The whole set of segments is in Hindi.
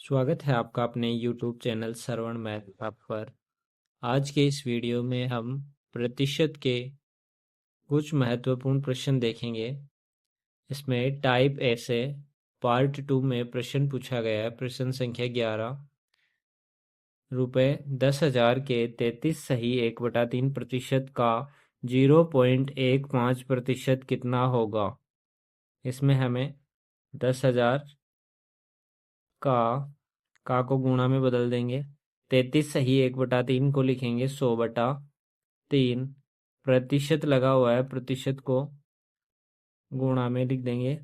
स्वागत है आपका अपने YouTube चैनल श्रवण मैथ पर। आज के इस वीडियो में हम प्रतिशत के कुछ महत्वपूर्ण प्रश्न देखेंगे। इसमें टाइप ए से पार्ट 2 में प्रश्न पूछा गया है। प्रश्न संख्या 11। रुपये 10,000 के 33 सही 1/3% का 0.15% कितना होगा। इसमें हमें 10,000 का को गुणा में बदल देंगे। 33 सही 1/3 को लिखेंगे 100/3। प्रतिशत लगा हुआ है, प्रतिशत को गुणा में लिख देंगे।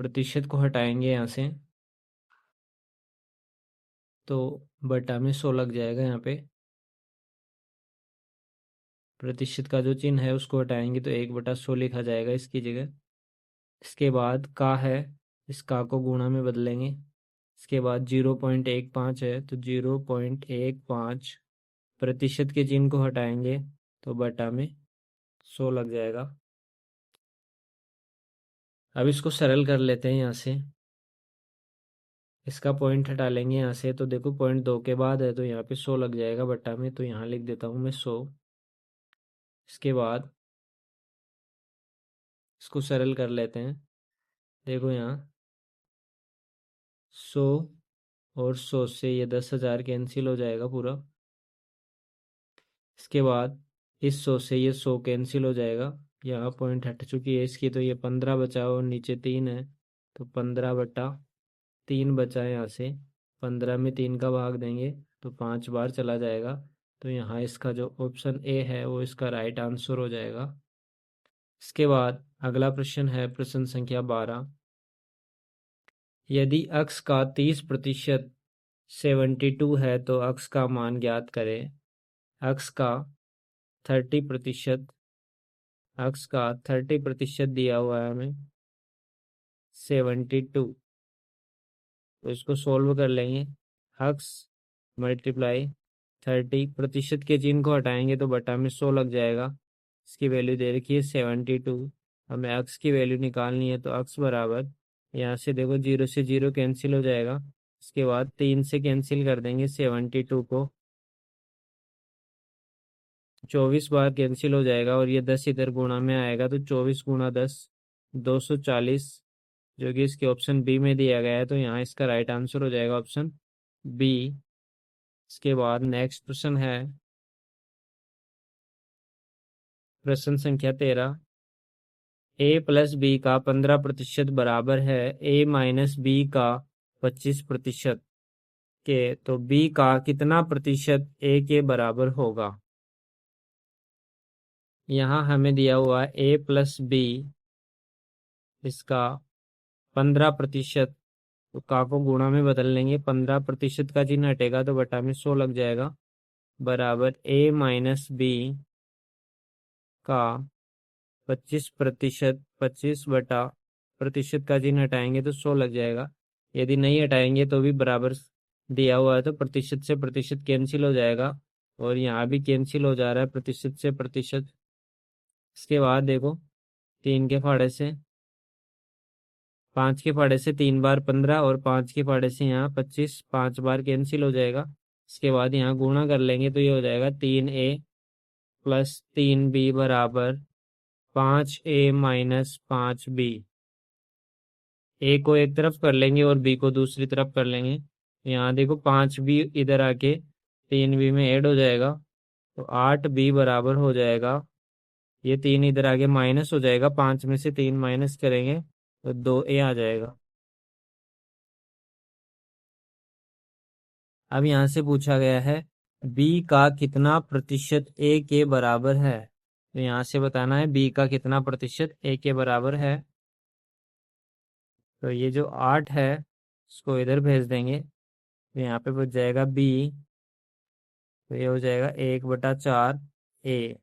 प्रतिशत को हटाएंगे यहाँ से तो बटा में 100 लग जाएगा। यहाँ पे प्रतिशत का जो चिन्ह है उसको हटाएंगे तो 1/100 लिखा जाएगा इसकी जगह। इसके बाद का है, इस का को गुणा में बदलेंगे। इसके बाद 0.15 है तो 0.15 प्रतिशत के चिन्ह को हटाएंगे तो बटा में 100 लग जाएगा। अब इसको सरल कर लेते हैं। यहाँ से इसका पॉइंट हटा लेंगे यहाँ से तो देखो पॉइंट 2 के बाद है तो यहाँ पे 100 लग जाएगा बटा में, तो यहाँ लिख देता हूँ मैं 100। इसके बाद इसको सरल कर लेते हैं। देखो यहाँ 100 और 100 से ये 10,000 कैंसिल हो जाएगा पूरा। इसके बाद इस 100 से ये 100 कैंसिल हो जाएगा। यहाँ पॉइंट हट चुकी है इसकी तो ये 15 बचा और नीचे 3 है तो 15/3 बचा है। यहाँ से 15 में 3 का भाग देंगे तो 5 बार चला जाएगा। तो यहाँ इसका जो ऑप्शन ए है वो इसका राइट आंसर हो जाएगा। इसके बाद अगला प्रश्न है प्रश्न संख्या 12। यदि x का 30% 72 है तो x का मान ज्ञात करें। x का 30% दिया हुआ है हमें 72, तो इसको सोल्व कर लेंगे। x मल्टीप्लाई 30, प्रतिशत के चिन्ह को हटाएंगे तो बटा में 100 लग जाएगा। इसकी वैल्यू दे रखी है 72। हमें x की वैल्यू निकालनी है तो x बराबर, यहाँ से देखो 0 से 0 कैंसिल हो जाएगा। इसके बाद 3 से कैंसिल कर देंगे 72 को, 24 बार कैंसिल हो जाएगा और ये 10 इधर गुणा में आएगा तो 24 गुणा 10 240, जो कि इसके ऑप्शन बी में दिया गया है। तो यहाँ इसका राइट आंसर हो जाएगा ऑप्शन बी। इसके बाद नेक्स्ट प्रश्न है प्रश्न संख्या 13। ए प्लस बी का 15% बराबर है ए माइनस बी का 25% के, तो बी का कितना प्रतिशत ए के बराबर होगा। यहाँ हमें दिया हुआ है ए प्लस बी, इसका 15%, तो का को गुणा में बदल लेंगे। 15% का चिन्ह हटेगा तो बटा में 100 लग जाएगा बराबर ए माइनस बी का 25%, 25 बटा प्रतिशत का चिन्ह हटाएंगे तो 100 लग जाएगा। यदि नहीं हटाएंगे तो भी बराबर दिया हुआ है तो प्रतिशत से प्रतिशत कैंसिल हो जाएगा और यहाँ भी कैंसिल हो जा रहा है प्रतिशत से प्रतिशत। इसके बाद देखो 3 के फाड़े से 5 के फाड़े से 3 बार 15 और 5 के फाड़े से यहाँ 25, 5 बार कैंसिल हो जाएगा। इसके बाद यहाँ गुणा कर लेंगे तो ये हो जाएगा 3a प्लस 3b बराबर 5a माइनस 5b। ए को एक तरफ कर लेंगे और बी को दूसरी तरफ कर लेंगे। यहाँ देखो 5b इधर आके 3b में ऐड हो जाएगा तो 8b बराबर हो जाएगा, ये 3 इधर आगे माइनस हो जाएगा, 5 में से 3 माइनस करेंगे तो 2a आ जाएगा। अब यहाँ से पूछा गया है b का कितना प्रतिशत a के बराबर है, तो यहाँ से बताना है b का कितना प्रतिशत a के बराबर है। तो ये जो 8 है इसको इधर भेज देंगे तो यहाँ पे बच जाएगा b, तो ये हो जाएगा 1/4 a।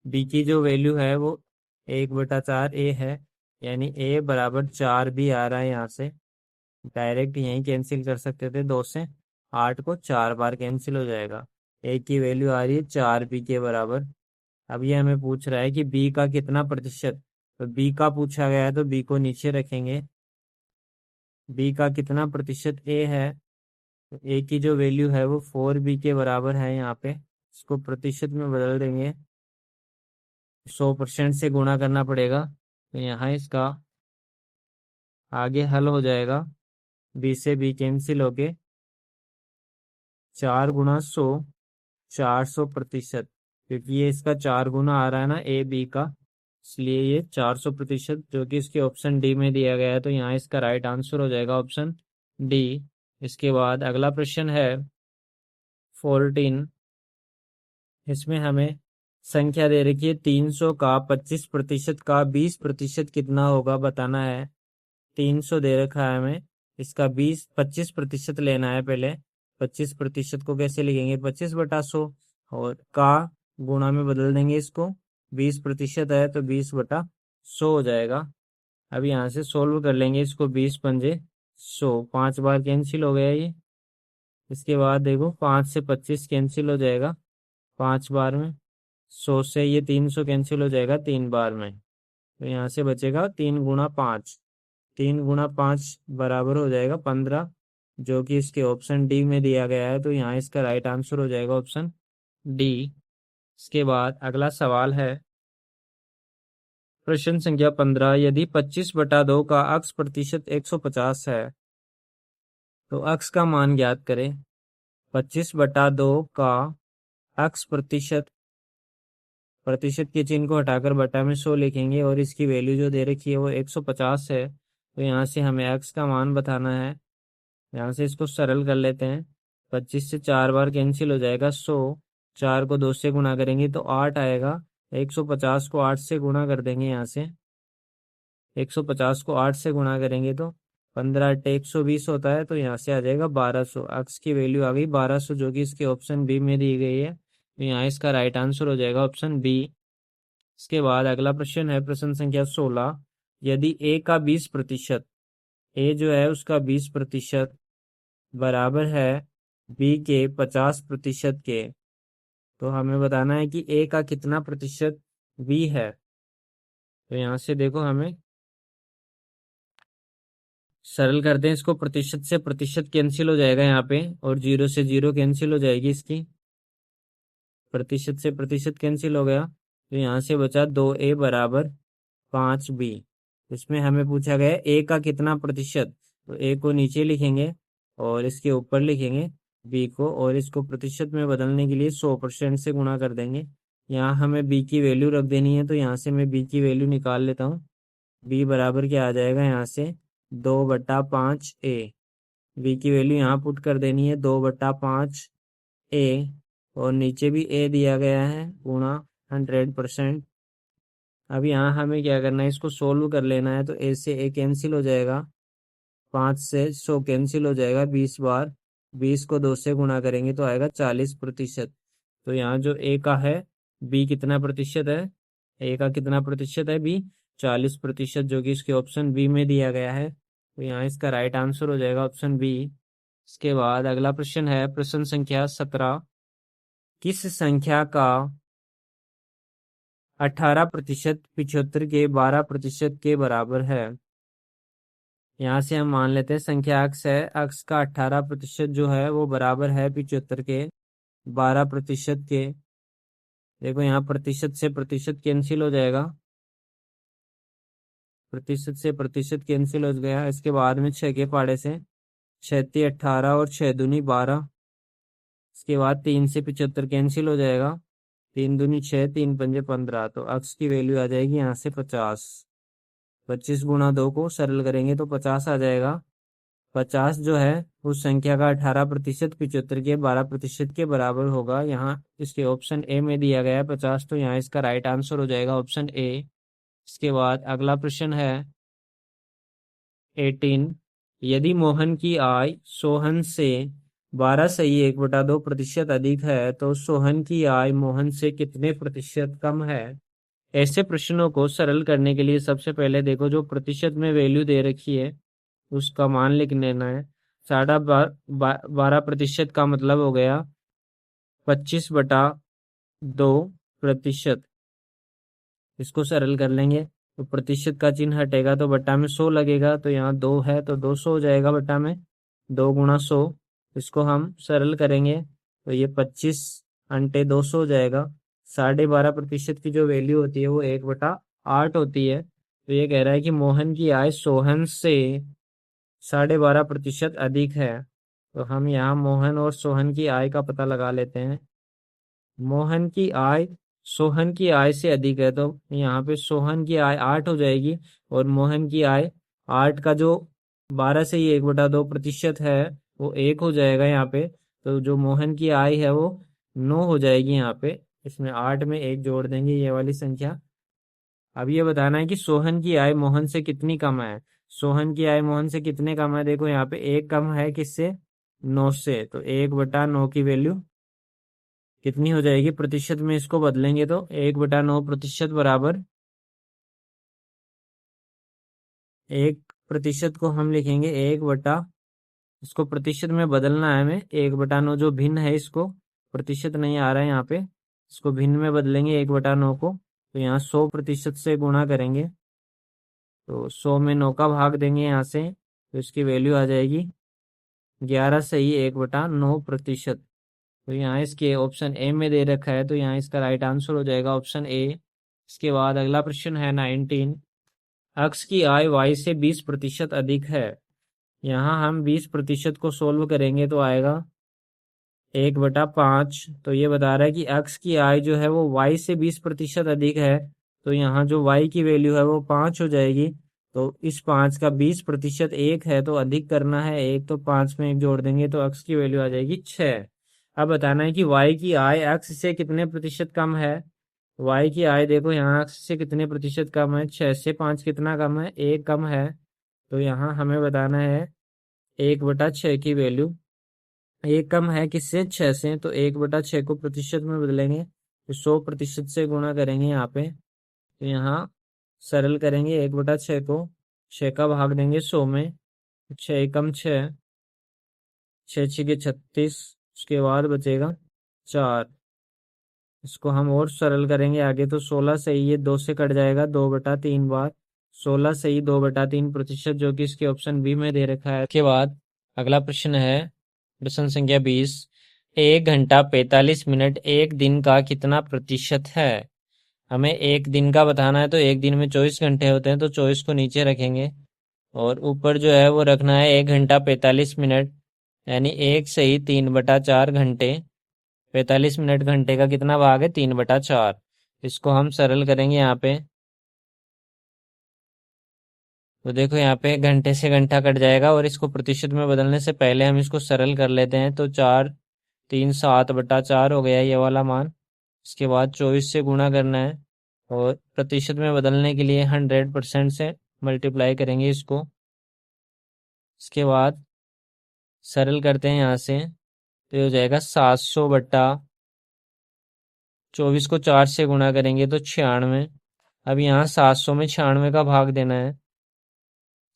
b की जो वैल्यू है वो 1/4 a है, यानी a बराबर 4 भी आ रहा है। यहाँ से डायरेक्ट यहीं कैंसिल कर सकते थे, 2 से 8 को 4 बार कैंसिल हो जाएगा। ए की वैल्यू आ रही है 4b के बराबर। अब ये हमें पूछ रहा है कि b का कितना प्रतिशत, तो b का पूछा गया है तो b को नीचे रखेंगे बी का कितना प्रतिशत ए है, तो ए की जो वैल्यू है वो 4b के बराबर है। यहाँ पे इसको प्रतिशत में बदल देंगे, 100% से गुणा करना पड़ेगा। तो यहाँ इसका आगे हल हो जाएगा, बी से बी कैंसिल होके 4 × 100 400%, क्योंकि ये इसका 4 गुना आ रहा है ना ए बी का, इसलिए ये 400%, जो कि इसके ऑप्शन डी में दिया गया है। तो यहाँ इसका राइट आंसर हो जाएगा ऑप्शन डी। इसके बाद अगला प्रश्न है 14। इसमें हमें संख्या दे रखी है 300 का 25% का 20% कितना होगा बताना है। 300 दे रखा है हमें, इसका 25% लेना है। पहले 25% को कैसे लिखेंगे, 25/100, और का गुणा में बदल देंगे इसको। 20% है तो 20/100 हो जाएगा। अब यहाँ से सोल्व कर लेंगे इसको, 20×5 = 100, 5 बार कैंसिल हो गया ये। इसके बाद देखो 5 से 25 कैंसिल हो जाएगा 5 बार में, 100 से ये 300 कैंसिल हो जाएगा 3 बार में। तो यहाँ से बचेगा 3 × 5, 3 × 5 बराबर हो जाएगा 15, जो कि इसके ऑप्शन डी में दिया गया है। तो यहाँ इसका राइट आंसर हो जाएगा ऑप्शन डी। इसके बाद अगला सवाल है प्रश्न संख्या 15। यदि 25/2 का अक्स प्रतिशत 150 है तो अक्स का मान ज्ञात करें। 25/2 का अक्स प्रतिशत, प्रतिशत के चिन्ह को हटाकर बटा में 100 लिखेंगे, और इसकी वैल्यू जो दे रखी है वो 150 है। तो यहाँ से हमें एक्स का मान बताना है। यहाँ से इसको सरल कर लेते हैं, 25 से 4 बार कैंसिल हो जाएगा 100, 4 को 2 से गुणा करेंगे तो 8 आएगा। 150 को 8 से गुणा कर देंगे, यहाँ से 150 को 8 से गुणा करेंगे तो 15×8 = 120 होता है। तो यहाँ से आ जाएगा 1200, एक्स की वैल्यू आ गई 1200, जो कि इसके ऑप्शन बी में दी गई है। तो यहाँ इसका राइट आंसर हो जाएगा ऑप्शन बी। इसके बाद अगला प्रश्न है प्रश्न संख्या 16। यदि ए का 20%, ए जो है उसका 20% बराबर है बी के 50% के, तो हमें बताना है कि ए का कितना प्रतिशत बी है। तो यहाँ से देखो हमें सरल करते हैं इसको, प्रतिशत से प्रतिशत कैंसिल हो जाएगा यहाँ पे, और 0 से 0 कैंसिल हो जाएगी इसकी, प्रतिशत से प्रतिशत कैंसिल हो गया। तो यहाँ से बचा 2a = 5b। इसमें हमें पूछा गया ए का कितना प्रतिशत, तो ए को नीचे लिखेंगे और इसके ऊपर लिखेंगे बी को, और इसको प्रतिशत में बदलने के लिए 100% से गुणा कर देंगे। यहाँ हमें बी की वैल्यू रख देनी है, तो यहाँ से मैं बी की वैल्यू निकाल लेता हूँ। बी बराबर क्या आ जाएगा, यहाँ से 2/5a। बी की वैल्यू यहाँ पुट कर देनी है, 2/5a, और नीचे भी ए दिया गया है गुणा 100%। अब यहाँ हमें क्या करना है, इसको सोल्व कर लेना है। तो ए से ए कैंसिल हो जाएगा, 5 से 100 कैंसिल हो जाएगा 20 बार, 20 को 2 से गुणा करेंगे तो आएगा 40%। तो यहाँ जो ए का है, बी कितना प्रतिशत है, ए का कितना प्रतिशत है, बी 40%, जो कि इसके ऑप्शन बी में दिया गया है। तो यहाँ इसका राइट आंसर हो जाएगा ऑप्शन बी। इसके बाद अगला प्रश्न है प्रश्न संख्या 17। किस संख्या का 18% 75 के 12% के बराबर है। यहाँ से हम मान लेते हैं संख्या अक्स है, अक्स का 18% जो है वो बराबर है 75 के 12% के। देखो यहाँ प्रतिशत से प्रतिशत कैंसिल हो जाएगा, प्रतिशत से प्रतिशत कैंसिल हो गया। इसके बाद में 6 के पहाड़े से 6 × 18 और 6 दूनी 12। इसके बाद 3 से 75 कैंसिल हो जाएगा, 3 दूनी 6, 3 पंजे 15। तो अक्स की वैल्यू आ जाएगी यहाँ से 50। 25 × 2 को सरल करेंगे तो 50 आ जाएगा। 50 जो है उस संख्या का 18% 75 के 12% के बराबर होगा। यहाँ इसके ऑप्शन ए में दिया गया है 50, तो यहाँ इसका राइट आंसर हो जाएगा ऑप्शन ए। इसके बाद अगला प्रश्न है 18। यदि मोहन की आय सोहन से 12.1/2% अधिक है तो सोहन की आय मोहन से कितने प्रतिशत कम है। ऐसे प्रश्नों को सरल करने के लिए सबसे पहले देखो जो प्रतिशत में वैल्यू दे रखी है उसका मान लिख लेना है। 12.5% का मतलब हो गया 25/2%। इसको सरल कर लेंगे तो प्रतिशत का चिन्ह हटेगा तो बट्टा में 100 लगेगा, तो यहाँ 2 है तो 200 हो जाएगा बट्टा में, 2 गुणा 100। इसको हम सरल करेंगे तो ये 25 अंटे 200 हो जाएगा। 12.5% की जो वैल्यू होती है वो 1/8 होती है। तो ये कह रहा है कि मोहन की आय सोहन से 12.5% अधिक है। तो हम यहाँ मोहन और सोहन की आय का पता लगा लेते हैं। मोहन की आय सोहन की आय से अधिक है, तो यहाँ पे सोहन की आय 8 हो जाएगी और मोहन की आय 8 का जो 12 से ही 1/2% है वो 1 हो जाएगा यहाँ पे। तो जो मोहन की आय है वो 9 हो जाएगी यहाँ पे। इसमें 8 में 1 जोड़ देंगे, ये वाली संख्या। अब ये बताना है कि सोहन की आय मोहन से कितनी कम है। सोहन की आय मोहन से कितने कम है, देखो यहाँ पे 1 कम है किससे, 9 से। तो 1/9 की वैल्यू कितनी हो जाएगी, प्रतिशत में इसको बदलेंगे तो 1/9% बराबर 1% को हम लिखेंगे 1 इसको प्रतिशत में बदलना है हमें। 1/9 जो भिन्न है, इसको प्रतिशत नहीं आ रहा है यहाँ पे, इसको भिन्न में बदलेंगे 1/9 को। तो यहाँ 100% से गुणा करेंगे तो 100 में 9 का भाग देंगे यहाँ से, तो इसकी वैल्यू आ जाएगी 11 सही 1/9%। तो यहाँ इसके ऑप्शन ए में दे रखा है, तो यहाँ इसका राइट आंसर हो जाएगा ऑप्शन ए। इसके बाद अगला प्रश्न है 19। अक्स की आय वाई से 20% अधिक है। यहाँ हम 20% को सोल्व करेंगे तो आएगा 1/5। तो ये बता रहा है कि अक्स की आय जो है वो वाई से 20% अधिक है। तो यहाँ जो वाई की वैल्यू है वो 5 हो जाएगी। तो इस 5 का 20% 1 है, तो अधिक करना है 1, तो 5 में 1 जोड़ देंगे तो अक्स की वैल्यू आ जाएगी 6। अब बताना है कि वाई की आय अक्स से कितने प्रतिशत कम है। वाई की आय देखो यहाँ अक्स से कितने प्रतिशत कम है, 6 से 5 कितना कम है, 1 कम है। तो यहाँ हमें बताना है 1/6 की वैल्यू। 1 कम है किससे, 6 से, तो 1/6 को प्रतिशत में बदलेंगे तो 100% से गुणा करेंगे यहाँ पे। तो यहाँ सरल करेंगे 1/6 को, 6 का भाग देंगे 100 में, 6 एकम 6, 6 6 36, उसके बाद बचेगा 4। इसको हम और सरल करेंगे आगे, तो 16 सही ये 2 से कट जाएगा 2/3 बार, 16 सही 2/3%, जो कि इसके ऑप्शन बी में दे रखा है। के बाद अगला प्रश्न है प्रश्न संख्या 20। 1 घंटा 45 मिनट एक दिन का कितना प्रतिशत है। हमें एक दिन का बताना है, तो एक दिन में 24 घंटे होते हैं, तो 24 को नीचे रखेंगे और ऊपर जो है वो रखना है 1 घंटा 45 मिनट, यानी 1 सही 3/4 घंटे। 45 मिनट घंटे का कितना भाग है, 3/4। इसको हम सरल करेंगे यहाँ पे, तो देखो यहाँ पे घंटे से घंटा कट जाएगा और इसको प्रतिशत में बदलने से पहले हम इसको सरल कर लेते हैं। तो 4 3 7/4 हो गया ये वाला मान। इसके बाद 24 से गुणा करना है और प्रतिशत में बदलने के लिए 100% से मल्टीप्लाई करेंगे इसको। इसके बाद सरल करते हैं यहाँ से, तो ये हो जाएगा 700/24 को 4 से गुणा करेंगे तो 96। अब यहाँ 700 में 96 का भाग देना है।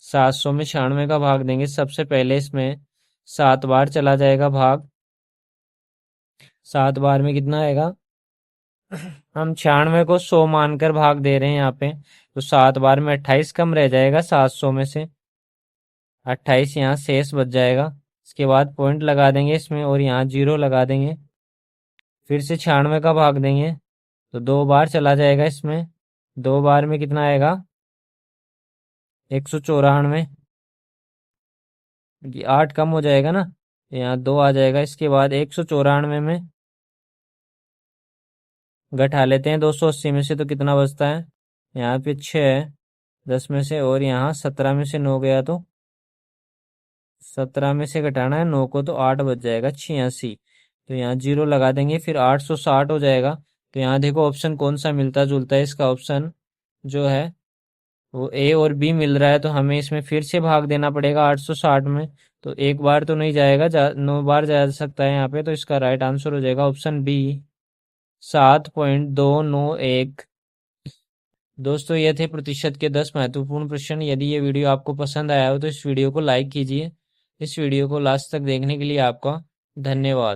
700 में 96 का भाग देंगे, सबसे पहले इसमें 7 बार चला जाएगा भाग। 7 बार में कितना आएगा, हम 96 को 100 मानकर भाग दे रहे हैं यहाँ पे, तो 7 बार में 28 कम रह जाएगा 700 में से, 28 यहाँ शेष बच जाएगा। इसके बाद पॉइंट लगा देंगे इसमें और यहाँ 0 लगा देंगे। फिर से 96 का भाग देंगे तो 2 बार चला जाएगा इसमें, 2 बार में कितना आएगा 194, 8 कम हो जाएगा ना, यहाँ 2 आ जाएगा। इसके बाद 194 में घटा लेते हैं 280 में से, तो कितना बचता है यहाँ पे 6, 10 में से, और यहाँ 17 में से 9 गया तो 17 में से घटाना है 9 को, तो 8 बच जाएगा 86। तो यहाँ 0 लगा देंगे, फिर 860 हो जाएगा। तो यहाँ देखो ऑप्शन कौन सा मिलता जुलता है, इसका ऑप्शन जो है वो ए और बी मिल रहा है, तो हमें इसमें फिर से भाग देना पड़ेगा 860 में। तो एक बार तो नहीं जाएगा, 9 बार जा सकता है यहाँ पे, तो इसका राइट आंसर हो जाएगा ऑप्शन बी 7.291। दोस्तों ये थे प्रतिशत के 10 महत्वपूर्ण प्रश्न। यदि ये वीडियो आपको पसंद आया हो तो इस वीडियो को लाइक कीजिए। इस वीडियो को लास्ट तक देखने के लिए आपका धन्यवाद।